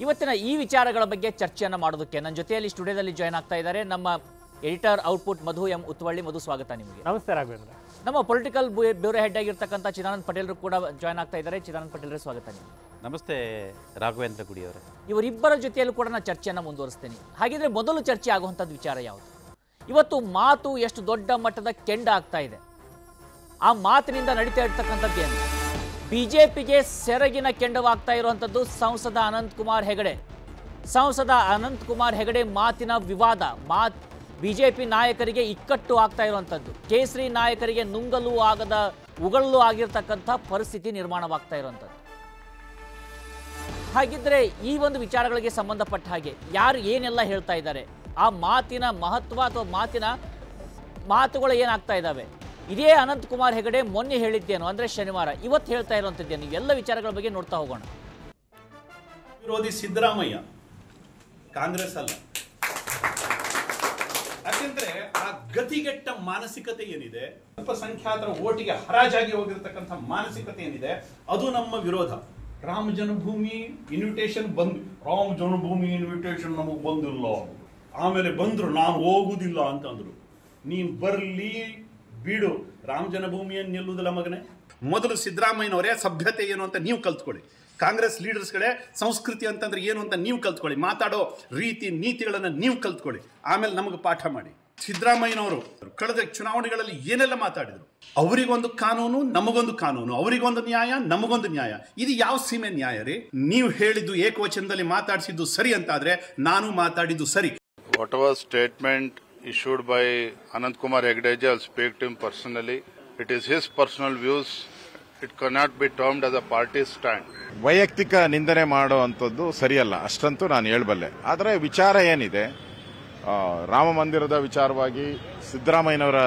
ಇವತ್ತಿನ ಈ ವಿಚಾರಗಳ ಬಗ್ಗೆ ಚರ್ಚೆಯನ್ನು ಮಾಡೋದಕ್ಕೆ ನನ್ನ ಜೊತೆಯಲ್ಲಿ ಸ್ಟುಡಿಯೋದಲ್ಲಿ ಜಾಯ್ನ್ ಆಗ್ತಾ ಇದ್ದಾರೆ ನಮ್ಮ ಎಡಿಟರ್ ಔಟ್ಪುಟ್ ಮಧು ಎಂ ಉತ್ವಳ್ಳಿ. ಮಧು, ಸ್ವಾಗತ ನಿಮಗೆ. ನಮಸ್ತೆ ರಾಘವೇಂದ್ರ. ನಮ್ಮ ಪೊಲಿಟಿಕಲ್ ಬ್ಯೂರೋ ಹೆಡ್ ಆಗಿರ್ತಕ್ಕಂಥ ಚಿದಾನಂದ ಪಟೇಲ್ರು ಕೂಡ ಜಾಯ್ನ್ ಆಗ್ತಾ ಇದ್ದಾರೆ. ಚಿದಾನಂದ ಪಟೇಲ್ರೆ, ಸ್ವಾಗತ ನಿಮಗೆ. ನಮಸ್ತೆ ರಾಘವೇಂದ್ರ ಗುಡಿಯವರೇ. ಇವರಿಬ್ಬರ ಜೊತೆಯಲ್ಲೂ ಕೂಡ ನಾನು ಚರ್ಚೆಯನ್ನು ಮುಂದುವರಿಸ್ತೇನೆ. ಹಾಗಿದ್ರೆ ಮೊದಲು ಚರ್ಚೆ ಆಗುವಂಥದ್ದು ವಿಚಾರ ಯಾವುದು? ಇವತ್ತು ಮಾತು ಎಷ್ಟು ದೊಡ್ಡ ಮಟ್ಟದ ಕೆಂಡ ಆಗ್ತಾ ಇದೆ. ಆ ಮಾತಿನಿಂದ ನಡೀತಾ ಇರ್ತಕ್ಕಂಥದ್ದು ಏನು? ಬಿಜೆಪಿಗೆ ಸೆರಗಿನ ಕೆಂಡವಾಗ್ತಾ ಇರುವಂಥದ್ದು ಸಂಸದ ಅನಂತಕುಮಾರ್ ಹೆಗಡೆ. ಸಂಸದ ಅನಂತಕುಮಾರ್ ಹೆಗಡೆ ಮಾತಿನ ವಿವಾದ, ಬಿಜೆಪಿ ನಾಯಕರಿಗೆ ಇಕ್ಕಟ್ಟು ಆಗ್ತಾ ಇರುವಂಥದ್ದು, ಕೇಸರಿ ನಾಯಕರಿಗೆ ನುಂಗಲು ಆಗದ ಉಗಳಲು ಆಗಿರ್ತಕ್ಕಂಥ ಪರಿಸ್ಥಿತಿ ನಿರ್ಮಾಣವಾಗ್ತಾ ಇರುವಂಥದ್ದು. ಹಾಗಿದ್ರೆ ಈ ಒಂದು ವಿಚಾರಗಳಿಗೆ ಸಂಬಂಧಪಟ್ಟ ಹಾಗೆ ಯಾರು ಏನೆಲ್ಲ ಹೇಳ್ತಾ ಇದ್ದಾರೆ, ಆ ಮಾತಿನ ಮಹತ್ವ ಅಥವಾ ಮಾತುಗಳು ಏನಾಗ್ತಾ ಇದ್ದಾವೆ, ಇದೇ ಅನಂತಕುಮಾರ್ ಹೆಗಡೆ ಮೊನ್ನೆ ಹೇಳಿದ್ದೇನು ಅಂದರೆ ಶನಿವಾರ, ಇವತ್ತು ಹೇಳ್ತಾ ಇರುವಂಥದ್ದೇನು, ಎಲ್ಲ ವಿಚಾರಗಳ ಬಗ್ಗೆ ನೋಡ್ತಾ ಹೋಗೋಣ. ವಿರೋಧಿ ಸಿದ್ದರಾಮಯ್ಯ, ಕಾಂಗ್ರೆಸ್ ಅಲ್ಲ. ಯಾಕೆಂದ್ರೆ ಆ ಗತಿಗೆಟ್ಟ ಮಾನಸಿಕತೆ ಏನಿದೆ, ಅಲ್ಪಸಂಖ್ಯಾತರ ಓಟಿಗೆ ಹರಾಜಾಗಿ ಹೋಗಿರತಕ್ಕಂಥ ಮಾನಸಿಕತೆ ಏನಿದೆ, ಅದು ನಮ್ಮ ವಿರೋಧ. ರಾಮ ಜನ್ಮಭೂಮಿ ಇನ್ವಿಟೇಷನ್ ಬಂದು, ರಾಮ ಜನ್ಮಭೂಮಿ ಇನ್ವಿಟೇಷನ್ ನಮಗೆ ಬಂದಿಲ್ಲ, ಆಮೇಲೆ ಬಂದ್ರು ನಾನು ಹೋಗುದಿಲ್ಲ ಅಂತಂದ್ರು. ನೀನ್ ಬರ್ಲಿ ಬಿಡು, ರಾಮ ಜನ್ಮಭೂಮಿಯನ್ನು ನಿಲ್ಲುವುದಿಲ್ಲ ಮಗನೇ. ಮೊದಲು ಸಿದ್ದರಾಮಯ್ಯನವರೇ ಸಭ್ಯತೆ ಏನು ಅಂತ ನೀವು ಕಲ್ತ್ಕೊಳ್ಳಿ. ಕಾಂಗ್ರೆಸ್ ಲೀಡರ್ಸ್ಗಳೇ ಸಂಸ್ಕೃತಿ ಅಂತಂದ್ರೆ ಏನು ಅಂತ ನೀವು ಕಲ್ತ್ಕೊಳ್ಳಿ. ಮಾತಾಡೋ ರೀತಿ ನೀತಿಗಳನ್ನು ನೀವು ಕಲ್ತ್ಕೊಳ್ಳಿ, ಆಮೇಲೆ ನಮಗೆ ಪಾಠ ಮಾಡಿ. ಸಿದ್ದರಾಮಯ್ಯನವರು ಕಳೆದ ಚುನಾವಣೆಗಳಲ್ಲಿ ಏನೆಲ್ಲ ಮಾತಾಡಿದ್ರು, ಅವರಿಗೊಂದು ಕಾನೂನು ನಮಗೊಂದು ಕಾನೂನು, ಅವರಿಗೊಂದು ನ್ಯಾಯ ನಮಗೊಂದು ನ್ಯಾಯ. ಇದು ಯಾವ ಸೀಮೆ ನ್ಯಾಯ ರೀ? ನೀವು ಹೇಳಿದ್ದು ಏಕವಚನದಲ್ಲಿ ಮಾತಾಡಿಸಿದ್ದು ಸರಿ ಅಂತಾದ್ರೆ ನಾನು ಮಾತಾಡಿದ್ದು ಸರಿ. What ever statement issued by Anant Kumar Hegde, I'll speak to him personally. It is his personal views. It cannot be termed as a party stand. ವೈಯಕ್ತಿಕ ನಿಂದನೆ ಮಾಡುವಂಥದ್ದು ಸರಿಯಲ್ಲ, ಅಷ್ಟಂತೂ ನಾನು ಹೇಳಬಲ್ಲೆ. ಆದರೆ ವಿಚಾರ ಏನಿದೆ, ರಾಮ ಮಂದಿರದ ವಿಚಾರವಾಗಿ ಸಿದ್ದರಾಮಯ್ಯನವರ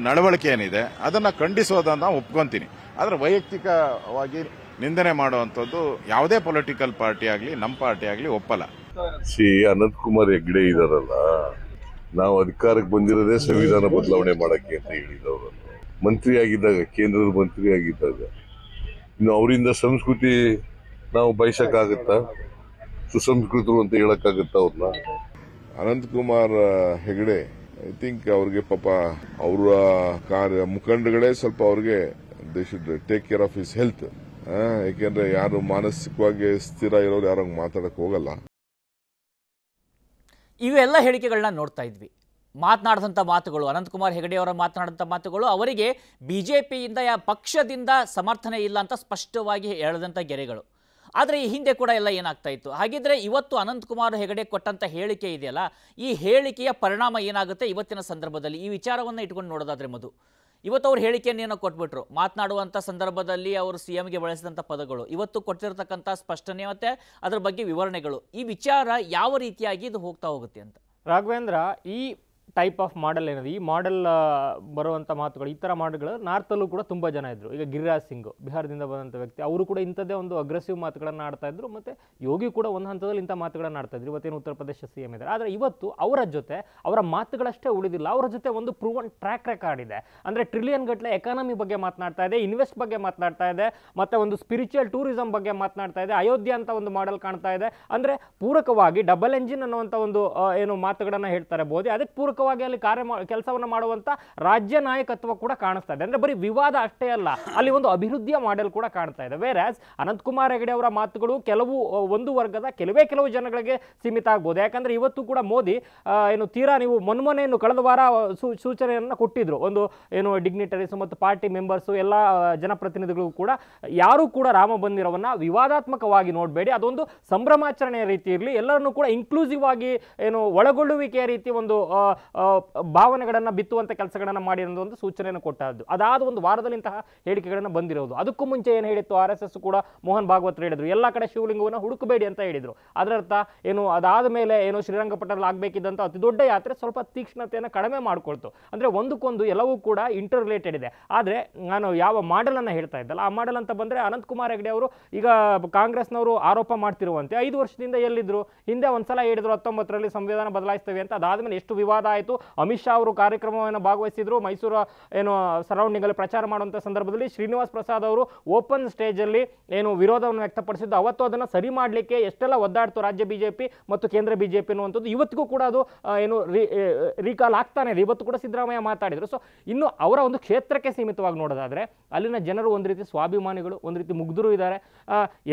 ನಡವಳಿಕೆ ಏನಿದೆ ಅದನ್ನು ಖಂಡಿಸೋದನ್ನು ನಾನು ಒಪ್ಕೊಂತೀನಿ. ಆದರೆ ವೈಯಕ್ತಿಕವಾಗಿ ನಿಂದನೆ ಮಾಡುವಂಥದ್ದು ಯಾವುದೇ ಪೊಲಿಟಿಕಲ್ ಪಾರ್ಟಿ ಆಗಲಿ ನಮ್ಮ ಪಾರ್ಟಿ ಆಗಲಿ ಒಪ್ಪಲ್ಲ. ಅನಂತ್ ಕುಮಾರ್ ಹೆಗ್ಡೆ ಇದಾರಲ್ಲ, ನಾವು ಅಧಿಕಾರಕ್ಕೆ ಬಂದಿರೋದೇ ಸಂವಿಧಾನ ಬದಲಾವಣೆ ಮಾಡಕ್ಕೆ ಅಂತ ಹೇಳಿದವರು. ಮಂತ್ರಿ ಆಗಿದ್ದಾಗ, ಕೇಂದ್ರದ ಮಂತ್ರಿ ಆಗಿದ್ದಾಗ, ಇನ್ನು ಅವರಿಂದ ಸಂಸ್ಕೃತಿ ನಾವು ಬಯಸಕ್ಕಾಗತ್ತಾ? ಸುಸಂಸ್ಕೃತರು ಅಂತ ಹೇಳಕ್ಕಾಗತ್ತಾ ಅವ್ರನ್ನ? ಅನಂತಕುಮಾರ್ ಹೆಗಡೆ ಐ ಥಿಂಕ್ ಅವ್ರಿಗೆ ಪಾಪ ಅವರ ಮುಖಂಡಗಳೇ ಸ್ವಲ್ಪ ಅವ್ರಿಗೆ they should take care of his health. ಯಾಕೆಂದ್ರೆ ಯಾರು ಮಾನಸಿಕವಾಗಿ ಸ್ಥಿರ ಇರೋರು ಯಾರು ಮಾತಾಡಕ್ ಹೋಗಲ್ಲ. ಇವೆಲ್ಲ ಹೇಳಿಕೆಗಳನ್ನ ನೋಡ್ತಾ ಇದ್ವಿ. ಮಾತನಾಡಿದಂಥ ಮಾತುಗಳು, ಅನಂತಕುಮಾರ್ ಹೆಗಡೆ ಅವರ ಮಾತನಾಡಿದಂಥ ಮಾತುಗಳು ಅವರಿಗೆ ಬಿಜೆಪಿಯಿಂದ ಪಕ್ಷದಿಂದ ಸಮರ್ಥನೆ ಇಲ್ಲ ಅಂತ ಸ್ಪಷ್ಟವಾಗಿ ಹೇಳದಂಥ ಗೆರೆಗಳು. ಆದರೆ ಈ ಹಿಂದೆ ಕೂಡ ಎಲ್ಲ ಏನಾಗ್ತಾ ಇತ್ತು. ಹಾಗಿದ್ರೆ ಇವತ್ತು ಅನಂತಕುಮಾರ್ ಹೆಗಡೆ ಕೊಟ್ಟಂಥ ಹೇಳಿಕೆ ಇದೆಯಲ್ಲ, ಈ ಹೇಳಿಕೆಯ ಪರಿಣಾಮ ಏನಾಗುತ್ತೆ ಇವತ್ತಿನ ಸಂದರ್ಭದಲ್ಲಿ, ಈ ವಿಚಾರವನ್ನು ಇಟ್ಕೊಂಡು ನೋಡೋದಾದ್ರೆ ಮಧು, ಇವತ್ತು ಅವ್ರ ಹೇಳಿಕೆಯನ್ನೇನೋ ಕೊಟ್ಬಿಟ್ರು. ಮಾತನಾಡುವಂಥ ಸಂದರ್ಭದಲ್ಲಿ ಅವರು ಸಿಎಂಗೆ ಬಳಸಿದಂಥ ಪದಗಳು, ಇವತ್ತು ಕೊಟ್ಟಿರತಕ್ಕಂಥ ಸ್ಪಷ್ಟನೆ ಮತ್ತು ಅದರ ಬಗ್ಗೆ ವಿವರಣೆಗಳು, ಈ ವಿಚಾರ ಯಾವ ರೀತಿಯಾಗಿ ಇದು ಹೋಗ್ತಾ ಹೋಗುತ್ತೆ ಅಂತ. ರಾಘವೇಂದ್ರ, ಈ ಟೈಪ್ ಆಫ್ ಮಾಡೆಲ್ ಏನಿದೆ, ಈ ಮಾಡೆಲ್ ಬರುವಂಥ ಮಾತುಗಳು, ಈ ಥರ ಮಾಡೆಲ್ಗಳು ನಾರ್ತಲ್ಲೂ ಕೂಡ ತುಂಬ ಜನ ಇದ್ದರು. ಈಗ ಗಿರಿರಾಜ್ ಸಿಂಗ್ ಬಿಹಾರದಿಂದ ಬಂದಂಥ ವ್ಯಕ್ತಿ, ಅವರು ಕೂಡ ಇಂಥದ್ದೇ ಒಂದು ಅಗ್ರೆಸಿವ್ ಮಾತುಗಳನ್ನು ಆಡ್ತಾ ಇದ್ರು. ಮತ್ತು ಯೋಗಿ ಕೂಡ ಒಂದು ಹಂತದಲ್ಲಿ ಇಂಥ ಮಾತುಗಳನ್ನು ಆಡ್ತಾ ಇದ್ರು. ಇವತ್ತೇನು ಉತ್ತರ ಪ್ರದೇಶ ಸಿಎಂ ಇದ್ದಾರೆ. ಆದರೆ ಇವತ್ತು ಅವರ ಜೊತೆ ಅವರ ಮಾತುಗಳಷ್ಟೇ ಉಳಿದಿಲ್ಲ, ಅವರ ಜೊತೆ ಒಂದು ಪ್ರೂವನ್ ಟ್ರ್ಯಾಕ್ ರೆಕಾರ್ಡ್ ಇದೆ. ಅಂದರೆ ಟ್ರಿಲಿಯನ್ ಗಟ್ಟಲೆ ಎಕಾನಮಿ ಬಗ್ಗೆ ಮಾತನಾಡ್ತಾ ಇದೆ, ಇನ್ವೆಸ್ಟ್ ಬಗ್ಗೆ ಮಾತನಾಡ್ತಾ ಇದೆ, ಮತ್ತು ಒಂದು ಸ್ಪಿರಿಚುವಲ್ ಟೂರಿಸಂ ಬಗ್ಗೆ ಮಾತನಾಡ್ತಾ ಇದೆ, ಅಯೋಧ್ಯೆ ಅಂತ ಒಂದು ಮಾಡೆಲ್ ಕಾಣ್ತಾ ಇದೆ. ಅಂದರೆ ಪೂರಕವಾಗಿ ಡಬಲ್ ಎಂಜಿನ್ ಅನ್ನುವಂಥ ಒಂದು ಏನು ಮಾತುಗಳನ್ನು ಹೇಳ್ತಾರೆ ಮೋದಿ, ಅದಕ್ಕೆ ಪೂರಕ ಅಲ್ಲಿ ಕೆಲಸವನ್ನು ಮಾಡುವಂತ ರಾಜ್ಯ ನಾಯಕತ್ವ ಕೂಡ ಕಾಣಿಸ್ತಾ ಇದೆ. ಅಂದ್ರೆ ಬರೀ ವಿವಾದ ಅಷ್ಟೇ ಅಲ್ಲ, ಅಲ್ಲಿ ಒಂದು ಅಭಿವೃದ್ಧಿಯ ಮಾಡೆಲ್ ಕೂಡ ಕಾಣ್ತಾ ಇದೆ. ವೇರಾಸ್ ಅನಂತಕುಮಾರ್ ಹೆಗಡೆ ಅವರ ಮಾತುಗಳು ಒಂದು ವರ್ಗದ ಕೆಲವು ಜನಗಳಿಗೆ ಸೀಮಿತ ಆಗ್ಬೋದು. ಯಾಕಂದ್ರೆ ಇವತ್ತು ಕೂಡ ಮೋದಿ ಏನು ತೀರಾ ನೀವು ಮೊನ್ನೆ ಕಳೆದ ವಾರ ಸೂಚನೆಯನ್ನು ಕೊಟ್ಟಿದ್ರು. ಒಂದು ಏನು ಡಿಗ್ನಿಟರೀಸ್ ಮತ್ತು ಪಾರ್ಟಿ ಮೆಂಬರ್ಸ್ ಎಲ್ಲ ಜನಪ್ರತಿನಿಧಿಗಳು ಕೂಡ ಯಾರು ಕೂಡ ರಾಮ ಮಂದಿರವನ್ನ ವಿವಾದಾತ್ಮಕವಾಗಿ ನೋಡಬೇಡಿ, ಅದೊಂದು ಸಂಭ್ರಮಾಚರಣೆಯ ರೀತಿ ಇರಲಿ, ಎಲ್ಲರನ್ನೂ ಕೂಡ ಇನ್ಕ್ಲೂಸಿವ್ ಆಗಿ ಏನು ಒಳಗೊಳ್ಳುವಿಕೆಯ ರೀತಿ ಒಂದು ಭಾವನೆಗಳನ್ನು ಬಿತ್ತುವಂತ ಕೆಲಸಗಳನ್ನು ಮಾಡಿ ಅನ್ನೋ ಒಂದು ಸೂಚನೆಯನ್ನು ಕೊಟ್ಟದ್ದು. ಅದಾದ ಒಂದು ವಾರದಲ್ಲಿ ಇಂತಹ ಹೇಳಿಕೆಗಳನ್ನು ಬಂದಿರೋದು. ಅದಕ್ಕೂ ಮುಂಚೆ ಏನು ಹೇಳಿತ್ತು, RSS ಕೂಡ ಮೋಹನ್ ಭಾಗವತ್ ಹೇಳಿದ್ರು, ಎಲ್ಲ ಕಡೆ ಶಿವಲಿಂಗವನ್ನು ಹುಡುಕಬೇಡಿ ಅಂತ ಹೇಳಿದ್ರು. ಅದರ ಅರ್ಥ ಏನು, ಅದಾದ ಮೇಲೆ ಏನು ಶ್ರೀರಂಗಪಟ್ಟಣದಲ್ಲಿ ಆಗಬೇಕಿದ್ದಂಥ ಅತಿ ದೊಡ್ಡ ಯಾತ್ರೆ ಸ್ವಲ್ಪ ತೀಕ್ಷ್ಣತೆಯನ್ನು ಕಡಿಮೆ ಮಾಡಿಕೊಳ್ತು. ಅಂದರೆ ಒಂದಕ್ಕೊಂದು ಎಲ್ಲವೂ ಕೂಡ ಇಂಟರ್ ರಿಲೇಟೆಡ್ ಇದೆ. ಆದರೆ ನಾನು ಯಾವ ಮಾಡೆಲನ್ನು ಹೇಳ್ತಾ ಇದ್ದಲ್ಲ, ಆ ಮಾಡೆಲ್ ಅಂತ ಬಂದರೆ ಅನಂತಕುಮಾರ್ ಹೆಗಡೆ ಅವರು ಈಗ ಕಾಂಗ್ರೆಸ್ನವರು ಆರೋಪ ಮಾಡ್ತಿರುವಂತೆ 5 ವರ್ಷದಿಂದ ಎಲ್ಲಿದ್ರು, ಹಿಂದೆ ಒಂದ್ಸಲ ಹೇಳಿದ್ರು 19ರಲ್ಲಿ ಸಂವಿಧಾನ ಬದಲಾಯಿಸ್ತೇವೆ ಅಂತ, ಅದಾದಮೇಲೆ ಎಷ್ಟು ವಿವಾದ ಆಯಿತು. ಅಮಿತ್ ಶಾ ಅವರು ಕಾರ್ಯಕ್ರಮವನ್ನು ಭಾಗವಹಿಸಿದ್ರು. ಮೈಸೂರು ಏನು ಸರೌಂಡಿಂಗಲ್ಲಿ ಪ್ರಚಾರ ಮಾಡುವಂಥ ಸಂದರ್ಭದಲ್ಲಿ ಶ್ರೀನಿವಾಸ್ ಪ್ರಸಾದ್ ಅವರು ಓಪನ್ ಸ್ಟೇಜಲ್ಲಿ ಏನು ವಿರೋಧವನ್ನು ವ್ಯಕ್ತಪಡಿಸಿದ್ದು, ಅವತ್ತು ಅದನ್ನು ಸರಿ ಮಾಡಲಿಕ್ಕೆ ಎಷ್ಟೆಲ್ಲ ಒದ್ದಾಡ್ತು ರಾಜ್ಯ ಬಿಜೆಪಿ ಮತ್ತು ಕೇಂದ್ರ ಬಿಜೆಪಿ ಅನ್ನುವಂಥದ್ದು ಇವತ್ತಿಗೂ ಕೂಡ ಅದು ಏನು ರೀಕಾಲ್ ಆಗ್ತಾನೆ ಇದೆ. ಇವತ್ತು ಕೂಡ ಸಿದ್ದರಾಮಯ್ಯ ಮಾತಾಡಿದರು. ಸೊ ಇನ್ನು ಅವರ ಒಂದು ಕ್ಷೇತ್ರಕ್ಕೆ ಸೀಮಿತವಾಗಿ ನೋಡೋದಾದ್ರೆ ಅಲ್ಲಿನ ಜನರು ಒಂದು ರೀತಿ ಸ್ವಾಭಿಮಾನಿಗಳು, ಒಂದು ರೀತಿ ಮುಗ್ಧರು ಇದ್ದಾರೆ.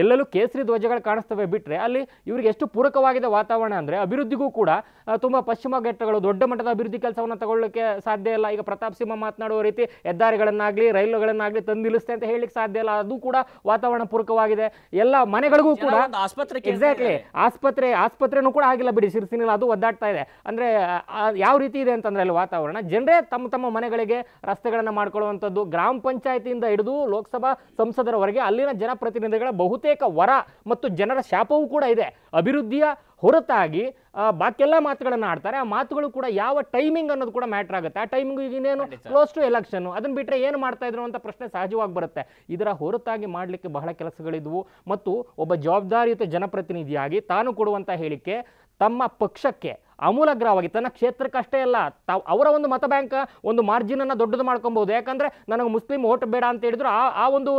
ಎಲ್ಲೆಲ್ಲೂ ಕೇಸರಿ ಧ್ವಜಗಳು ಕಾಣಿಸ್ತವೆ ಬಿಟ್ಟರೆ ಅಲ್ಲಿ ಇವರಿಗೆ ಎಷ್ಟು ಪೂರಕವಾಗಿದೆ ವಾತಾವರಣ ಅಂದರೆ ಅಭಿವೃದ್ಧಿಗೂ ಕೂಡ ತುಂಬ ಪಶ್ಚಿಮ ಘಟ್ಟಗಳು ದೊಡ್ಡ ಮಟ್ಟದ ಅಭಿವೃದ್ಧಿ ಕೆಲಸವನ್ನು ತಗೊಳ್ಳಲಿಕ್ಕೆ ಸಾಧ್ಯ ಇಲ್ಲ. ಈಗ ಪ್ರತಾಪ್ ಸಿಂಹ ಮಾತನಾಡುವ ರೀತಿ ಹೆದ್ದಾರಿಗಳನ್ನಾಗಲಿ ರೈಲುಗಳನ್ನಾಗಲಿ ತಂದು ನಿಲ್ಲಿಸುತ್ತೆ ಅಂತ ಹೇಳಲಿಕ್ಕೆ ಸಾಧ್ಯ ಇಲ್ಲ. ಅದು ಕೂಡ ವಾತಾವರಣ ಪೂರಕವಾಗಿದೆ. ಎಲ್ಲ ಮನೆಗಳಿಗೂ ಕೂಡ ಎಕ್ಸಾಕ್ಟ್ಲಿ ಆಸ್ಪತ್ರೆನೂ ಕೂಡ ಆಗಿಲ್ಲ ಬಿಡಿ, ಸಿರ್ಸಿನಿಲ್ಲ, ಅದು ಒದ್ದಾಡ್ತಾ ಇದೆ. ಅಂದರೆ ಯಾವ ರೀತಿ ಇದೆ ಅಂತಂದ್ರೆ ಅಲ್ಲಿ ವಾತಾವರಣ ಜನರೇ ತಮ್ಮ ಮನೆಗಳಿಗೆ ರಸ್ತೆಗಳನ್ನು ಮಾಡ್ಕೊಳ್ಳುವಂಥದ್ದು, ಗ್ರಾಮ ಪಂಚಾಯತಿಯಿಂದ ಹಿಡಿದು ಲೋಕಸಭಾ ಸಂಸದರವರೆಗೆ ಅಲ್ಲಿನ ಜನಪ್ರತಿನಿಧಿಗಳ ಬಹುತೇಕ ವರ ಮತ್ತು ಜನರ ಶಾಪವೂ ಕೂಡ ಇದೆ. ಅಭಿವೃದ್ಧಿಯ ಹೊರತಾಗಿ ಬಾಕಿಯೆಲ್ಲ ಮಾತುಗಳನ್ನು ಆಡ್ತಾರೆ. ಆ ಮಾತುಗಳು ಕೂಡ ಯಾವ ಟೈಮಿಂಗ್ ಅನ್ನೋದು ಕೂಡ ಮ್ಯಾಟರ್ ಆಗುತ್ತೆ. ಆ ಟೈಮಿಂಗ್ ಇನ್ನೇನು ಕ್ಲೋಸ್ ಟು ಎಲೆಕ್ಷನ್, ಅದನ್ನ ಬಿಟ್ಟರೆ ಏನು ಮಾಡ್ತಾ ಇದ್ರು ಅಂತ ಪ್ರಶ್ನೆ ಸಹಜವಾಗಿ ಬರುತ್ತೆ. ಇದರ ಹೊರತಾಗಿ ಮಾಡಲಿಕ್ಕೆ ಬಹಳ ಕೆಲಸಗಳಿದ್ವು. ಮತ್ತು ಒಬ್ಬ ಜವಾಬ್ದಾರಿಯುತ ಜನಪ್ರತಿನಿಧಿಯಾಗಿ ತಾನು ಕೊಡುವಂಥ ಹೇಳಿಕೆ ತಮ್ಮ ಪಕ್ಷಕ್ಕೆ ಅಮೂಲಾಗ್ರವಾಗಿ ತನ್ನ ಕ್ಷೇತ್ರಕ್ಕಷ್ಟೇ ಅಲ್ಲ, ಅವರ ಒಂದು ಮತ ಬ್ಯಾಂಕ್ ಒಂದು ಮಾರ್ಜಿನ್ ಅನ್ನು ದೊಡ್ಡದು ಮಾಡ್ಕೊಬಹುದು. ಯಾಕಂದ್ರೆ ನನಗೆ ಮುಸ್ಲಿಂ ಓಟ್ ಬೇಡ ಅಂತ ಹೇಳಿದ್ರು ಆ ಒಂದು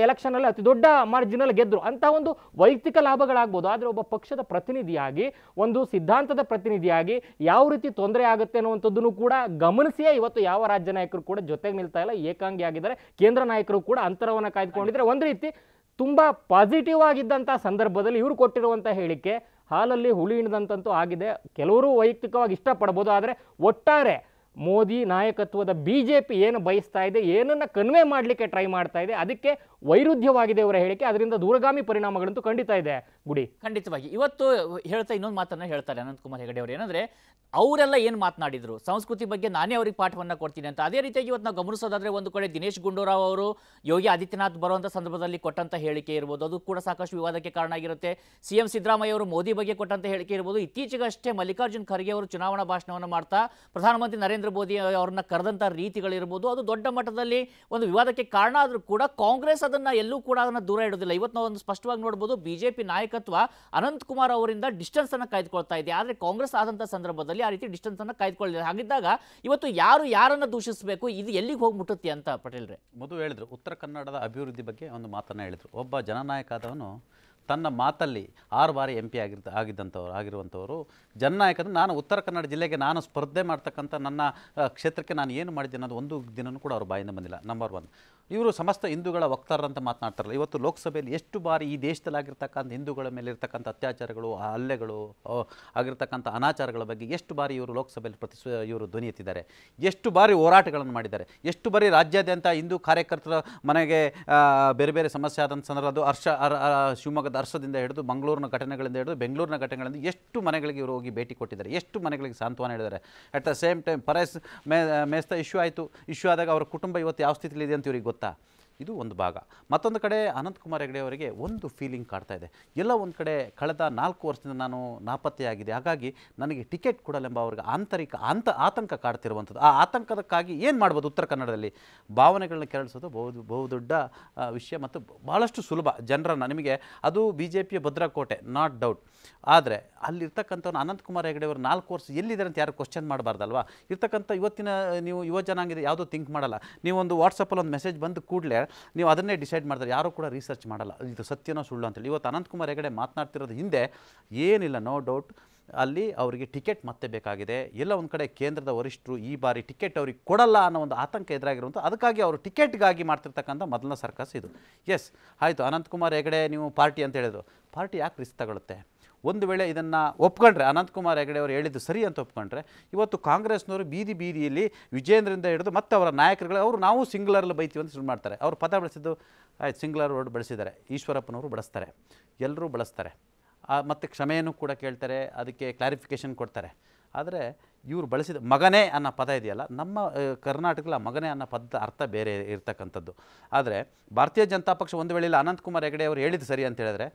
ಎಲೆಕ್ಷನ್ ಅಲ್ಲಿ ಅತಿ ದೊಡ್ಡ ಮಾರ್ಜಿನ್ ಅಲ್ಲಿ ಗೆದ್ರು ಅಂತ ಒಂದು ವೈಯಕ್ತಿಕ ಲಾಭಗಳಾಗ್ಬೋದು. ಆದ್ರೆ ಒಬ್ಬ ಪಕ್ಷದ ಪ್ರತಿನಿಧಿಯಾಗಿ, ಒಂದು ಸಿದ್ಧಾಂತದ ಪ್ರತಿನಿಧಿಯಾಗಿ ಯಾವ ರೀತಿ ತೊಂದರೆ ಆಗುತ್ತೆ ಅನ್ನುವಂಥದ್ದನ್ನು ಕೂಡ ಗಮನಿಸಿಯೇ ಇವತ್ತು ಯಾವ ರಾಜ್ಯ ನಾಯಕರು ಕೂಡ ಜೊತೆಗೆ ನಿಲ್ತಾ ಇಲ್ಲ, ಏಕಾಂಗಿ ಆಗಿದ್ದಾರೆ. ಕೇಂದ್ರ ನಾಯಕರು ಕೂಡ ಅಂತರವನ್ನು ಕಾಯ್ದುಕೊಂಡಿದ್ರೆ ಒಂದು ರೀತಿ ತುಂಬಾ ಪಾಸಿಟಿವ್ ಆಗಿದ್ದಂಥ ಸಂದರ್ಭದಲ್ಲಿ ಇವರು ಕೊಟ್ಟಿರುವಂಥ ಹೇಳಿಕೆ ಹಾಲಲ್ಲಿ ಹುಳಿ ಹಿಡಿದಂತಂತೂ ಆಗಿದೆ. ಕೆಲವರು ವೈಯಕ್ತಿಕವಾಗಿ ಇಷ್ಟಪಡ್ಬೋದು, ಆದರೆ ಒಟ್ಟಾರೆ ಮೋದಿ ನಾಯಕತ್ವದ ಬಿಜೆಪಿ ಏನು ಬಯಸ್ತಾ ಇದೆ, ಏನನ್ನ ಕನ್ವೆ ಮಾಡಲಿಕ್ಕೆ ಟ್ರೈ ಮಾಡ್ತಾ ಇದೆ, ಅದಕ್ಕೆ ವೈರುಧ್ಯವಾಗಿದೆ ಅವರ ಹೇಳಿಕೆ. ಅದರಿಂದ ದೂರಗಾಮಿ ಪರಿಣಾಮಗಳಂತೂ ಖಂಡಿತ ಇದೆ. ಗುಡಿ ಖಂಡಿತವಾಗಿ ಇವತ್ತು ಹೇಳ್ತಾ ಇನ್ನೊಂದು ಮಾತನ್ನ ಹೇಳ್ತಾರೆ ಅನಂತಕುಮಾರ್ ಹೆಗಡೆ ಅವರು. ಏನಂದ್ರೆ ಅವರೆಲ್ಲ ಏನು ಮಾತನಾಡಿದ್ರು, ಸಂಸ್ಕೃತಿ ಬಗ್ಗೆ ನಾನೇ ಅವ್ರಿಗೆ ಪಾಠವನ್ನು ಕೊಡ್ತೀನಿ ಅಂತ. ಅದೇ ರೀತಿಯಾಗಿ ಇವತ್ತು ನಾವು ಗಮನಿಸೋದಾದ್ರೆ ಒಂದು ಕಡೆ ದಿನೇಶ್ ಗುಂಡೂರಾವ್ ಅವರು ಯೋಗಿ ಆದಿತ್ಯನಾಥ್ ಬರುವಂಥ ಸಂದರ್ಭದಲ್ಲಿ ಕೊಟ್ಟಂತ ಹೇಳಿಕೆ ಇರ್ಬೋದು, ಅದು ಕೂಡ ಸಾಕಷ್ಟು ವಿವಾದಕ್ಕೆ ಕಾರಣ ಆಗಿರುತ್ತೆ. ಸಿಎಂ ಸಿದ್ದರಾಮಯ್ಯ ಅವರು ಮೋದಿ ಬಗ್ಗೆ ಕೊಟ್ಟಂತ ಹೇಳಿಕೆ ಇರ್ಬೋದು. ಇತ್ತೀಚೆಗಷ್ಟೇ ಮಲ್ಲಿಕಾರ್ಜುನ್ ಖರ್ಗೆ ಅವರು ಚುನಾವಣಾ ಭಾಷಣವನ್ನು ಮಾಡ್ತಾ ಪ್ರಧಾನಮಂತ್ರಿ ನರೇಂದ್ರ ಮೋದಿ ಅವ್ರನ್ನ ಕರೆದಂಥ ರೀತಿಗಳಿರ್ಬೋದು, ಅದು ದೊಡ್ಡ ಮಟ್ಟದಲ್ಲಿ ಒಂದು ವಿವಾದಕ್ಕೆ ಕಾರಣ ಆದರೂ ಕೂಡ ಕಾಂಗ್ರೆಸ್ ಅದನ್ನ ಎಲ್ಲೂ ಕೂಡ ಅದನ್ನ ದೂರ ಇಡೋದಿಲ್ಲ. ಇವತ್ತು ನಾವು ಒಂದು ಸ್ಪಷ್ಟವಾಗಿ ನೋಡ್ಬೋದು, ಬಿಜೆಪಿ ನಾಯಕತ್ವ ಅನಂತಕುಮಾರ್ ಅವರಿಂದ ಡಿಸ್ಟೆನ್ಸ್ ಅನ್ನು ಕಾಯ್ದುಕೊಳ್ತಾ ಇದೆ. ಆದರೆ ಕಾಂಗ್ರೆಸ್ ಆದಂಥ ಸಂದರ್ಭದಲ್ಲಿ ಆ ರೀತಿ ಡಿಸ್ಟೆನ್ಸ್ ಅನ್ನು ಕಾಯ್ದುಕೊಳ್ಳಿಲ್ಲ. ಹಾಗಿದ್ದಾಗ ಇವತ್ತು ಯಾರನ್ನ ದೂಷಿಸಬೇಕು, ಇದು ಎಲ್ಲಿಗೆ ಹೋಗಿ ಮುಟ್ಟುತ್ತೆ ಅಂತ ಪಟೇಲ್ರೆ ಮೊದಲು ಹೇಳಿದ್ರು. ಉತ್ತರ ಕನ್ನಡದ ಅಭಿವೃದ್ಧಿ ಬಗ್ಗೆ ಒಂದು ಮಾತನ್ನು ಹೇಳಿದರು. ಒಬ್ಬ ಜನನಾಯಕ ಆದವನು ತನ್ನ ಮಾತಲ್ಲಿ 6 ಬಾರಿ MP ಆಗಿರುವಂಥವರು ಜನನಾಯಕರು. ನಾನು ಉತ್ತರ ಕನ್ನಡ ಜಿಲ್ಲೆಗೆ ನಾನು ಸ್ಪರ್ಧೆ ಮಾಡ್ತಕ್ಕಂಥ ನನ್ನ ಕ್ಷೇತ್ರಕ್ಕೆ ನಾನು ಏನು ಮಾಡಿದ್ದೆ ಅನ್ನೋದು ಒಂದು ದಿನವೂ ಕೂಡ ಅವ್ರ ಬಾಯಿಂದ ಬಂದಿಲ್ಲ. ನಂಬರ್ 1. ಇವರು ಸಮಸ್ತ ಹಿಂದೂಗಳ ವಕ್ತಾರರಂತ ಮಾತನಾಡ್ತಾರಲ್ಲ. ಇವತ್ತು ಲೋಕಸಭೆಯಲ್ಲಿ ಎಷ್ಟು ಬಾರಿ ಈ ದೇಶದಲ್ಲಾಗಿರ್ತಕ್ಕಂಥ ಹಿಂದೂಗಳ ಮೇಲೆ ಇರ್ತಕ್ಕಂಥ ಅತ್ಯಾಚಾರಗಳು, ಹಲ್ಲೆಗಳು ಆಗಿರ್ತಕ್ಕಂಥ ಅನಾಚಾರಗಳ ಬಗ್ಗೆ ಎಷ್ಟು ಬಾರಿ ಇವರು ಲೋಕಸಭೆಯಲ್ಲಿ ಇವರು ಧ್ವನಿ ಎತ್ತಿದ್ದಾರೆ, ಎಷ್ಟು ಬಾರಿ ಹೋರಾಟಗಳನ್ನು ಮಾಡಿದ್ದಾರೆ, ಎಷ್ಟು ಬಾರಿ ರಾಜ್ಯಾದ್ಯಂತ ಹಿಂದೂ ಕಾರ್ಯಕರ್ತರ ಮನೆಗೆ ಬೇರೆ ಬೇರೆ ಸಮಸ್ಯೆ ಆದಂಥ ಸಂದರ್ಭ, ಅದು ಶಿವಮೊಗ್ಗದ ಹರ್ಷದಿಂದ ಹಿಡಿದು ಮಂಗಳೂರಿನ ಘಟನೆಗಳಿಂದ ಹಿಡಿದು ಬೆಂಗಳೂರಿನ ಘಟನೆಗಳಿಂದ ಎಷ್ಟು ಮನೆಗಳಿಗೆ ಇವರು ಹೋಗಿ ಭೇಟಿ ಕೊಟ್ಟಿದ್ದಾರೆ, ಎಷ್ಟು ಮನೆಗಳಿಗೆ ಸಾಂತ್ವನ ಹೇಳಿದ್ದಾರೆ. At the same time Paresh Mesta issue ಆಯಿತು. ಇಶ್ಯೂ ಆದಾಗ ಅವರ ಕುಟುಂಬ ಇವತ್ತು ಯಾವ ಸ್ಥಿತಿಲಿ ಇದೆ ಅಂತ ಇವ್ರಿಗೆ ಗೊತ್ತಾ? ಇದು ಒಂದು ಭಾಗ. ಮತ್ತೊಂದು ಕಡೆ ಅನಂತಕುಮಾರ್ ಹೆಗಡೆ ಅವರಿಗೆ ಒಂದು ಫೀಲಿಂಗ್ ಕಾಡ್ತಾ ಇದೆ. ಎಲ್ಲ ಒಂದು ಕಡೆ ಕಳೆದ 4 ವರ್ಷದಿಂದ ನಾನು ನಾಪತ್ತೆಯಾಗಿದೆ, ಹಾಗಾಗಿ ನನಗೆ ಟಿಕೆಟ್ ಕೊಡಲೆಂಬ ಅವ್ರಿಗೆ ಆತಂಕ ಕಾಡ್ತಿರುವಂಥದ್ದು. ಆ ಆತಂಕದಕ್ಕಾಗಿ ಏನು ಮಾಡ್ಬೋದು? ಉತ್ತರ ಕನ್ನಡದಲ್ಲಿ ಭಾವನೆಗಳನ್ನ ಕೆರಳಿಸೋದು ಬಹುದೊಡ್ಡ ವಿಷಯ ಮತ್ತು ಭಾಳಷ್ಟು ಸುಲಭ ಜನರನ್ನು. ನಿಮಗೆ ಅದು BJPಯ ಭದ್ರಕೋಟೆ, ನಾಟ್ ಡೌಟ್. ಆದರೆ ಅಲ್ಲಿರ್ತಕ್ಕಂಥವ್ರು ಅನಂತಕುಮಾರ್ ಹೆಗಡೆ ಅವರು 4 ವರ್ಷ ಎಲ್ಲಿದ್ದಾರೆ ಅಂತ ಯಾರು ಕ್ವಶನ್ ಮಾಡಬಾರ್ದಲ್ವಾ? ಇರ್ತಕ್ಕಂಥ ಇವತ್ತಿನ ನೀವು ಯುವ ಜನಾಂಗ ಯಾವುದೂ ಥಿಂಕ್ ಮಾಡಲ್ಲ. ನೀವು ಒಂದು ವಾಟ್ಸಪ್ಪಲ್ಲಿ ಒಂದು ಮೆಸೇಜ್ ಬಂದು ಕೂಡಲೇ ನೀವು ಅದನ್ನೇ ಡಿಸೈಡ್ ಮಾಡ್ತಾರೆ. ಯಾರೂ ಕೂಡ ರಿಸರ್ಚ್ ಮಾಡಲ್ಲ ಇದು ಸತ್ಯನೋ ಸುಳ್ಳು ಅಂತೇಳಿ. ಇವತ್ತು ಅನಂತಕುಮಾರ್ ಹೆಗಡೆ ಮಾತನಾಡ್ತಿರೋದು ಹಿಂದೆ ಏನಿಲ್ಲ, ನೋ ಡೌಟ್ ಅಲ್ಲಿ ಅವರಿಗೆ ಟಿಕೆಟ್ ಮತ್ತೆ ಬೇಕಾಗಿದೆ. ಎಲ್ಲ ಒಂದು ಕಡೆ ಕೇಂದ್ರದ ವರಿಷ್ಠರು ಈ ಬಾರಿ ಟಿಕೆಟ್ ಅವ್ರಿಗೆ ಕೊಡಲ್ಲ ಅನ್ನೋ ಒಂದು ಆತಂಕ ಎದುರಾಗಿರುವಂಥ, ಅದಕ್ಕಾಗಿ ಅವರು ಟಿಕೆಟ್ಗಾಗಿ ಮಾಡ್ತಿರ್ತಕ್ಕಂಥ ಮೊದಲನೇ ಸರ್ಕಸ್ ಇದು. ಎಸ್ ಆಯಿತು, ಅನಂತಕುಮಾರ್ ಹೆಗಡೆ ನೀವು ಪಾರ್ಟಿ ಅಂತ ಹೇಳಿದ್ರು. ಪಾರ್ಟಿ ಯಾಕೆ ರಿಸ್ಕ್ ತಗೊಳುತ್ತೆ? ಒಂದು ವೇಳೆ ಇದನ್ನು ಒಪ್ಕೊಂಡ್ರೆ, ಅನಂತಕುಮಾರ್ ಹೆಗಡೆ ಅವರು ಹೇಳಿದ್ದು ಸರಿ ಅಂತ ಒಪ್ಕೊಂಡ್ರೆ, ಇವತ್ತು ಕಾಂಗ್ರೆಸ್ನವರು ಬೀದಿಯಲ್ಲಿ ವಿಜೇಂದ್ರಿಂದ ಹಿಡಿದು ಮತ್ತು ಅವರ ನಾಯಕರುಗಳು ಅವರು ನಾವು ಸಿಂಗ್ಲರಲ್ಲಿ ಬೈತೀವಿ ಅಂತ ಶುರು ಮಾಡ್ತಾರೆ. ಅವರು ಪದ ಬಳಸಿದ್ದು ಆಯ್ತು, ಸಿಂಗ್ಲರ್ ವರ್ಡ್ ಬಳಸಿದ್ದಾರೆ, ಈಶ್ವರಪ್ಪನವರು ಬಳಸ್ತಾರೆ, ಎಲ್ಲರೂ ಬಳಸ್ತಾರೆ, ಮತ್ತು ಕ್ಷಮೆಯನ್ನು ಕೂಡ ಕೇಳ್ತಾರೆ, ಅದಕ್ಕೆ ಕ್ಲಾರಿಫಿಕೇಷನ್ ಕೊಡ್ತಾರೆ. ಆದರೆ ಇವರು ಬಳಸಿದ ಮಗನೇ ಅನ್ನೋ ಪದ ಇದೆಯಲ್ಲ, ನಮ್ಮ ಕರ್ನಾಟಕದಲ್ಲಿ ಮಗನೇ ಅನ್ನೋ ಪದದ ಅರ್ಥ ಬೇರೆ ಇರ್ತಕ್ಕಂಥದ್ದು. ಆದರೆ ಭಾರತೀಯ ಜನತಾ ಪಕ್ಷ ಒಂದು ವೇಳೆ ಅನಂತಕುಮಾರ್ ಹೆಗಡೆ ಅವರು ಹೇಳಿದ್ದು ಸರಿ ಅಂತ ಹೇಳಿದ್ರೆ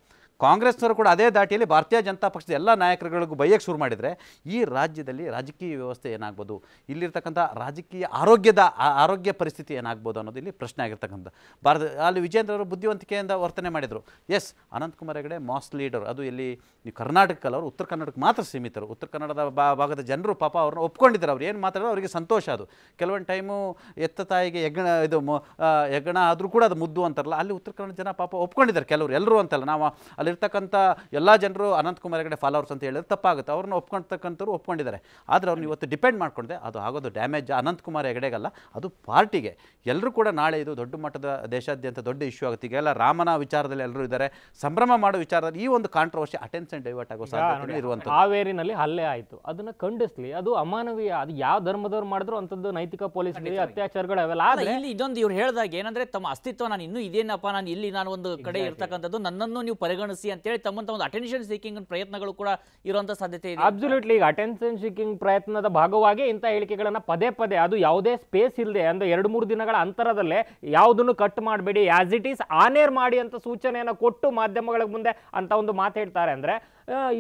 ಕಾಂಗ್ರೆಸ್ನವರು ಕೂಡ ಅದೇ ದಾಟಿಯಲ್ಲಿ ಭಾರತೀಯ ಜನತಾ ಪಕ್ಷದ ಎಲ್ಲ ನಾಯಕರುಗಳಿಗೂ ಬೈಯಕ್ಕೆ ಶುರು ಮಾಡಿದರೆ ಈ ರಾಜ್ಯದಲ್ಲಿ ರಾಜಕೀಯ ವ್ಯವಸ್ಥೆ ಏನಾಗ್ಬೋದು, ಇಲ್ಲಿರ್ತಕ್ಕಂಥ ರಾಜಕೀಯ ಆರೋಗ್ಯ ಪರಿಸ್ಥಿತಿ ಏನಾಗ್ಬೋದು ಅನ್ನೋದು ಇಲ್ಲಿ ಪ್ರಶ್ನೆ ಆಗಿರ್ತಕ್ಕಂಥ. ಅಲ್ಲಿ ವಿಜೇಂದ್ರ ಅವರು ಬುದ್ಧಿವಂತಿಕೆಯಿಂದ ವರ್ತನೆ ಮಾಡಿದರು. Yes, Ananthkumar Hegde mass leader, ಅದು ಇಲ್ಲಿ ನೀವು ಕರ್ನಾಟಕದಲ್ಲಿ ಅವರು ಉತ್ತರ ಕನ್ನಡಕ್ಕೆ ಮಾತ್ರ ಸೀಮಿತರು. ಉತ್ತರ ಕನ್ನಡದ ಭಾಗದ ಜನರು ಪಾಪ ಅವ್ರನ್ನ ಒಪ್ಕೊಂಡಿದ್ದಾರೆ. ಅವ್ರು ಏನು ಮಾತಾಡೋ ಅವರಿಗೆ ಸಂತೋಷ. ಅದು ಕೆಲವೊಂದು ಟೈಮು ಎತ್ತ ತಾಯಿಗೆ ಹೆಗ್ಗಣ ಆದರೂ ಕೂಡ ಅದು ಮುದ್ದು ಅಂತಾರಲ್ಲ, ಅಲ್ಲಿ ಉತ್ತರ ಕನ್ನಡ ಜನ ಪಾಪ ಒಪ್ಕೊಂಡಿದ್ದಾರೆ. ಕೆಲವರು, ಎಲ್ಲರೂ ಅಂತಲ್ಲ, ನಾವು ಅಲ್ಲಿರ್ತಕ್ಕಂಥ ಎಲ್ಲ ಜನರು ಅನಂತಕುಮಾರ್ ಹೆಗಡೆ ಫಾಲೋವರ್ಸ್ ಅಂತ ಹೇಳಿದ್ರೆ ತಪ್ಪಾಗುತ್ತೆ. ಅವ್ರನ್ನ ಒಪ್ಕೊಳ್ತಕ್ಕಂಥವ್ರು ಒಪ್ಕೊಂಡಿದ್ದಾರೆ. ಆದರೆ ಅವ್ರನ್ನ ಇವತ್ತು ಡಿಪೆಂಡ್ ಮಾಡ್ಕೊಂಡಿದೆ, ಅದು ಆಗೋದು ಡ್ಯಾಮೇಜ್ ಅನಂತಕುಮಾರ್ ಹೆಗಡೆಗಲ್ಲ, ಅದು ಪಾರ್ಟಿಗೆ. ಎಲ್ಲರೂ ಕೂಡ ನಾಳೆ ಇದು ದೊಡ್ಡ ಮಟ್ಟದ ದೇಶಾದ್ಯಂತ ದೊಡ್ಡ ಇಶ್ಯೂ ಆಗುತ್ತೆ. ಈಗೆಲ್ಲ ರಾಮನ ವಿಚಾರದಲ್ಲಿ ಎಲ್ಲರೂ ಇದ್ದಾರೆ, ಸಂಭ್ರಮ ಮಾಡೋ ವಿಚಾರದಲ್ಲಿ ಈ ಒಂದು ಕಾಂಟ್ರವರ್ಸಿ ಅಟೆನ್ಷನ್ ಡೈವರ್ಟ್ ಆಗೋ ಸಾಧ್ಯತೆ ಇರುವಂಥದ್ದು. ಹಾವೇರಿನಲ್ಲಿ ಹಲ್ಲೆ ಆಯಿತು, ಅದನ್ನ ಖಂಡಿಸ್ಲಿ. ಅದು ಅಮಾನವೀಯ. ಅದು ಯಾವ ಧರ್ಮದವ್ರು ಮಾಡಿದ್ರು ಅಂಥದ್ದು ನೈತಿಕ ಪೊಲೀಸ್ ಅತ್ಯಾಚಾರಗಳು ಅವೆಲ್ಲ. ಆದರೆ ಇಲ್ಲಿ ಇದೊಂದು ಇವ್ರು ಹೇಳಿದಾಗ ಏನಂದ್ರೆ, ತಮ್ಮ ಅಸ್ತಿತ್ವ ನಾನು ಇನ್ನೂ ಇದೇನಪ್ಪ, ನಾನು ಒಂದು ಕಡೆ ಇರ್ತಕ್ಕಂಥದ್ದು, ನನ್ನನ್ನು ನೀವು ಪರಿಗಣಿಸಿ ಅಂತೇಳಿ ತಮ್ಮಂತ ಒಂದು ಅಟೆನ್ಷನ್ ಸೀಕಿಂಗ್ ಪ್ರಯತ್ನಗಳು ಕೂಡ ಇರುವಂತ ಸಾಧ್ಯತೆ ಇದೆ. ಅಬ್ಸಲ್ಯೂಟ್ಲಿ. ಈಗ ಅಟೆನ್ಷನ್ ಸೀಕಿಂಗ್ ಪ್ರಯತ್ನದ ಭಾಗವಾಗಿ ಇಂಥ ಹೇಳಿಕೆಗಳನ್ನ ಪದೇ ಪದೇ, ಅದು ಯಾವುದೇ ಸ್ಪೇಸ್ ಇಲ್ಲದೆ, ಅಂದ್ರೆ 2-3 ದಿನಗಳ ಅಂತರದಲ್ಲೇ ಯಾವುದನ್ನು ಕಟ್ ಮಾಡಬೇಡಿ, as it is on air ಮಾಡಿ ಅಂತ ಸೂಚನೆಯನ್ನು ಕೊಟ್ಟು ಮಾಧ್ಯಮಗಳ ಮುಂದೆ ಅಂತ ಒಂದು ಮಾತು ಹೇಳ್ತಾರೆ. ಅಂದ್ರೆ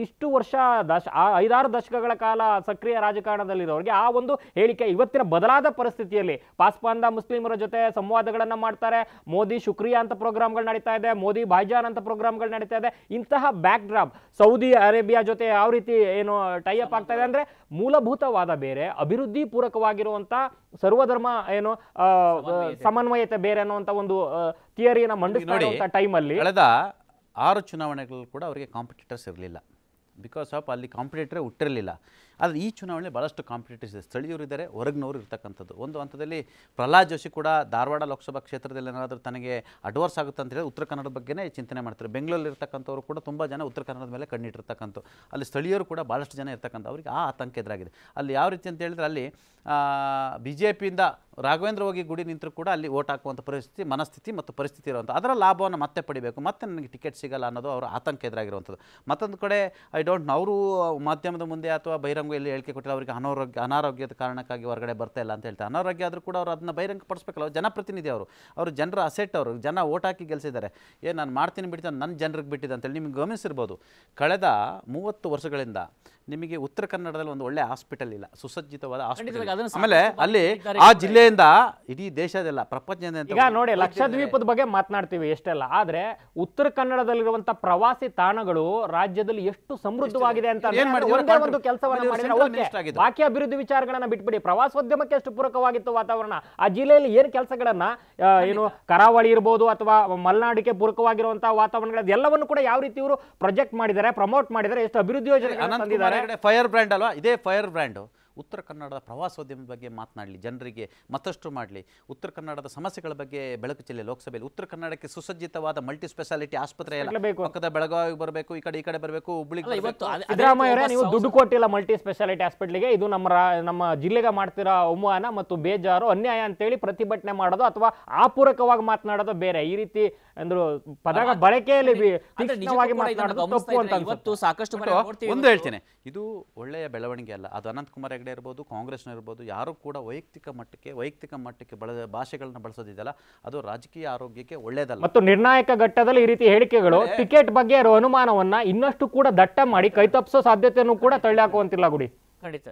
ಇಷ್ಟು ವರ್ಷ 5-6 ದಶಕಗಳ ಕಾಲ ಸಕ್ರಿಯ ರಾಜಕಾರಣದಲ್ಲಿರೋರಿಗೆ ಆ ಒಂದು ಹೇಳಿಕೆ ಇವತ್ತಿನ ಬದಲಾದ ಪರಿಸ್ಥಿತಿಯಲ್ಲಿ ಪಾಸ್ಪಾಂದ ಮುಸ್ಲಿಮರ ಜೊತೆ ಸಂವಾದಗಳನ್ನ ಮಾಡ್ತಾರೆ. ಮೋದಿ ಶುಕ್ರಿಯಾ ಅಂತ ಪ್ರೋಗ್ರಾಮ್ಗಳು ನಡೀತಾ ಇದೆ, ಮೋದಿ ಭಾಯ್ಜಾನ್ ಅಂತ ಪ್ರೋಗ್ರಾಮ್ಗಳು ನಡೀತಾ ಇದೆ. ಇಂತಹ ಬ್ಯಾಕ್ ಡ್ರಾಪ್ ಸೌದಿ ಅರೇಬಿಯಾ ಜೊತೆ ಯಾವ ರೀತಿ ಏನು ಟೈಅಪ್ ಆಗ್ತಾ ಇದೆ ಅಂದ್ರೆ, ಮೂಲಭೂತವಾದ ಬೇರೆ, ಅಭಿವೃದ್ಧಿ ಪೂರಕವಾಗಿರುವಂತ ಸರ್ವಧರ್ಮ ಏನು ಸಮನ್ವಯತೆ ಬೇರೆ ಅನ್ನುವಂತ ಒಂದು ಥಿಯರಿಯನ್ನು ಮಂಡಿಸ್ತಾ ಟೈಮಲ್ಲಿ ಕಳೆದ 6 ಚುನಾವಣೆಗಳು ಕೂಡ ಅವರಿಗೆ ಕಾಂಪಿಟೇಟರ್ಸ್ ಇರಲಿಲ್ಲ. ಬಿಕಾಸ್ ಆಫ್ ಅಲ್ಲಿ ಕಾಂಪಿಟೇಟರೇ ಹುಟ್ಟಿರಲಿಲ್ಲ. ಆದರೆ ಈ ಚುನಾವಣೆ ಭಾಳಷ್ಟು ಕಾಂಪಿಟೇಟರ್ಸ್ ಇದೆ. ಸ್ಥಳೀಯರು ಇದ್ದಾರೆ, ಹೊರಗಿನವರು ಇರ್ತಕ್ಕಂಥದ್ದು. ಒಂದು ಹಂತದಲ್ಲಿ ಪ್ರಹ್ಲಾದ್ ಜೋಶಿ ಕೂಡ ಧಾರವಾಡ ಲೋಕಸಭಾ ಕ್ಷೇತ್ರದಲ್ಲಿ ಏನಾದರೂ ತನಗೆ ಅಡ್ವರ್ಸ್ ಆಗುತ್ತೆ ಅಂತ ಹೇಳಿ ಉತ್ತರ ಕನ್ನಡದ ಬಗ್ಗೆನೇ ಚಿಂತನೆ ಮಾಡ್ತಾರೆ. ಬೆಂಗಳೂರಲ್ಲಿ ಇರ್ತಕ್ಕಂಥವ್ರು ಕೂಡ ತುಂಬ ಜನ ಉತ್ತರ ಕನ್ನಡದ ಮೇಲೆ ಕಣ್ಣಿಟ್ಟಿರ್ತಕ್ಕಂಥ, ಅಲ್ಲಿ ಸ್ಥಳೀಯರು ಕೂಡ ಭಾಳಷ್ಟು ಜನ ಇರ್ತಕ್ಕಂಥ, ಅವರಿಗೆ ಆ ಆತಂಕ ಎದುರಾಗಿದೆ. ಅಲ್ಲಿ ಯಾವ ರೀತಿ ಅಂತ ಹೇಳಿದ್ರೆ, ಅಲ್ಲಿ BJPಯಿಂದ ರಾಘವೇಂದ್ರ ಹೋಗಿ ಗುಡಿ ನಿಂತರೂ ಕೂಡ ಅಲ್ಲಿ ಓಟ್ ಹಾಕುವಂಥ ಪರಿಸ್ಥಿತಿ, ಮನಸ್ಥಿತಿ ಮತ್ತು ಪರಿಸ್ಥಿತಿ ಇರುವಂಥ, ಅದರ ಲಾಭವನ್ನು ಮತ್ತೆ ಪಡಿಬೇಕು, ಮತ್ತೆ ನನಗೆ ಟಿಕೆಟ್ ಸಿಗಲ್ಲ ಅನ್ನೋದು ಅವರ ಆತಂಕ ಎದುರಾಗಿರುವಂಥದ್ದು. ಮತ್ತೊಂದು ಕಡೆ ಐ ಡೋಂಟ್ ನೋ, ಅವರು ಮಾಧ್ಯಮದ ಮುಂದೆ ಅಥವಾ ಬಹಿರಂಗ ಎಲ್ಲಿ ಹೇಳಿಕೆ ಕೊಟ್ಟಿಲ್ಲ, ಅವರಿಗೆ ಅನಾರೋಗ್ಯದ ಕಾರಣಕ್ಕಾಗಿ ಹೊರಗಡೆ ಬರ್ತಾ ಇಲ್ಲ ಅಂತ ಹೇಳ್ತಾರೆ. ಅನಾರೋಗ್ಯ ಆದರೂ ಕೂಡ ಅವರು ಅದನ್ನ ಬಹಿರಂಗಪಡಿಸ್ಬೇಕಲ್ಲ. ಅವ್ರು ಜನಪ್ರತಿನಿಧಿ, ಅವರು ಜನರ ಅಸೆಟ್, ಅವರು ಜನ ಓಟ್ ಹಾಕಿ ಗೆಲ್ಲಿಸಿದ್ದಾರೆ. ನಾನು ಮಾಡ್ತೀನಿ ಬಿಡ್ತೀನಿ, ನನ್ನ ಜನರಿಗೆ ಬಿಟ್ಟಿದೆ ಅಂತೇಳಿ ನಿಮಗೆ ಗಮನಿಸಿರ್ಬೋದು. ಕಳೆದ 30 ವರ್ಷಗಳಿಂದ ನಿಮಗೆ ಉತ್ತರ ಕನ್ನಡದಲ್ಲಿ ಒಂದು ಒಳ್ಳೆ ಹಾಸ್ಪಿಟಲ್ ಇಲ್ಲ, ಸುಸಜ್ಜಿತವಾದ ಹಾಸ್ಪಿಟಲ್. ಆಮೇಲೆ ಅಲ್ಲಿ ಆ ಜಿಲ್ಲೆಯಿಂದ ಇಡೀ ದೇಶದಲ್ಲ, ಪ್ರಪಂಚದಿಂದ. ಈಗ ನೋಡಿ, ಲಕ್ಷದ್ವೀಪದ ಬಗ್ಗೆ ಮಾತನಾಡ್ತೀವಿ ಎಷ್ಟೆಲ್ಲ, ಆದ್ರೆ ಉತ್ತರ ಕನ್ನಡದಲ್ಲಿರುವಂತ ಪ್ರವಾಸಿ ತಾಣಗಳು ರಾಜ್ಯದಲ್ಲಿ ಎಷ್ಟು ಸಮೃದ್ಧವಾಗಿದೆ ಅಂತ ಒಂದೇ ಒಂದು ಕೆಲಸವನ್ನ ಮಾಡಿದ್ರೆ, ಬಾಕಿ ಅಭಿವೃದ್ಧಿ ವಿಚಾರಗಳನ್ನ ಬಿಟ್ಬಿಡಿ, ಪ್ರವಾಸೋದ್ಯಮಕ್ಕೆ ಎಷ್ಟು ಪೂರಕವಾಗಿತ್ತು ವಾತಾವರಣ, ಆ ಜಿಲ್ಲೆಯಲ್ಲಿ ಏನು ಕೆಲಸಗಳನ್ನ, ಏನು ಕರಾವಳಿ ಇರ್ಬೋದು ಅಥವಾ ಮಲೆನಾಡಿಗೆ ಪೂರಕವಾಗಿರುವಂತಹ ವಾತಾವರಣಗಳ ಎಲ್ಲವನ್ನು ಕೂಡ ಯಾವ ರೀತಿ ಇವರು ಪ್ರೊಜೆಕ್ಟ್ ಮಾಡಿದ್ದಾರೆ, ಪ್ರಮೋಟ್ ಮಾಡಿದ್ದಾರೆ, ಎಷ್ಟು ಅಭಿವೃದ್ಧಿ ಯೋಜನೆ. ಫೈರ್ ಬ್ರ್ಯಾಂಡ್ ಅಲ್ವಾ, ಇದೇ ಫೈರ್ ಬ್ರ್ಯಾಂಡು. ಉತ್ತರ ಕನ್ನಡದ ಪ್ರವಾಸೋದ್ಯಮ ಬಗ್ಗೆ ಮಾತನಾಡಲಿ, ಜನರಿಗೆ ಮತ್ತಷ್ಟು ಮಾಡಲಿ, ಉತ್ತರ ಕನ್ನಡದ ಸಮಸ್ಯೆಗಳ ಬಗ್ಗೆ ಬೆಳಕು ಚೆಲ್ಲಿ ಲೋಕಸಭೆಯಲ್ಲಿ. ಉತ್ತರ ಕನ್ನಡಕ್ಕೆ ಸುಸಜ್ಜಿತವಾದ ಮಲ್ಟಿ ಸ್ಪೆಷಾಲಿಟಿ ಆಸ್ಪತ್ರೆ ಪಕ್ಕದ ಬೆಳಗಾವಿ ಬರಬೇಕು, ಈ ಕಡೆ ಬರಬೇಕು, ಹುಬ್ಳಿಗೆ. ಸಿದ್ದರಾಮಯ್ಯ ನೀವು ದುಡ್ಡು ಕೊಟ್ಟಿಲ್ಲ ಮಲ್ಟಿ ಸ್ಪೆಷಾಲಿಟಿ ಹಾಸ್ಪಿಟ್ಲಿಗೆ, ಇದು ನಮ್ಮ ಜಿಲ್ಲೆಗೆ ಮಾಡ್ತಿರೋ ಅವಮಾನ ಮತ್ತು ಬೇಜಾರು, ಅನ್ಯಾಯ ಅಂತೇಳಿ ಪ್ರತಿಭಟನೆ ಮಾಡೋದು ಅಥವಾ ಆಪೂರಕವಾಗಿ ಮಾತನಾಡೋದು ಬೇರೆ. ಈ ರೀತಿ ಅಂದ್ರು ಪದಗಳ ಬಳಕೆಯಲ್ಲಿ ತೀಕ್ಷ್ಣವಾಗಿ ಮಾತನಾಡೋದು ತಪ್ಪು ಅಂತ ಇವತ್ತು ಸಾಕಷ್ಟು ಒಂದು ಹೇಳ್ತೇನೆ, ಇದು ಒಳ್ಳೆಯ ಬೆಳವಣಿಗೆ ಅಲ್ಲ. ಅದು ಅನಂತಕುಮಾರ್ ಹೆಗಡೆ ಇರ್ಬೋದು, ಕಾಂಗ್ರೆಸ್ನ ಇರ್ಬೋದು, ಯಾರು ಕೂಡ ವೈಯಕ್ತಿಕ ಮಟ್ಟಕ್ಕೆ ಭಾಷೆಗಳನ್ನ ಬಳಸೋದಿದೆಯಲ್ಲ, ಅದು ರಾಜಕೀಯ ಆರೋಗ್ಯಕ್ಕೆ ಒಳ್ಳೆಯದಲ್ಲ. ಮತ್ತು ನಿರ್ಣಾಯಕ ಘಟ್ಟದಲ್ಲಿ ಈ ರೀತಿ ಹೇಳಿಕೆಗಳು ಟಿಕೆಟ್ ಬಗ್ಗೆ ಇರೋ ಅನುಮಾನವನ್ನ ಇನ್ನಷ್ಟು ಕೂಡ ದಟ್ಟ ಮಾಡಿ ಕೈತಪ್ಪಿಸೋ ಸಾಧ್ಯತೆಯನ್ನು ಕೂಡ ತಳ್ಳಿ ಹಾಕುವಂತಿಲ್ಲ ಗುಡಿ. ಖಂಡಿತ.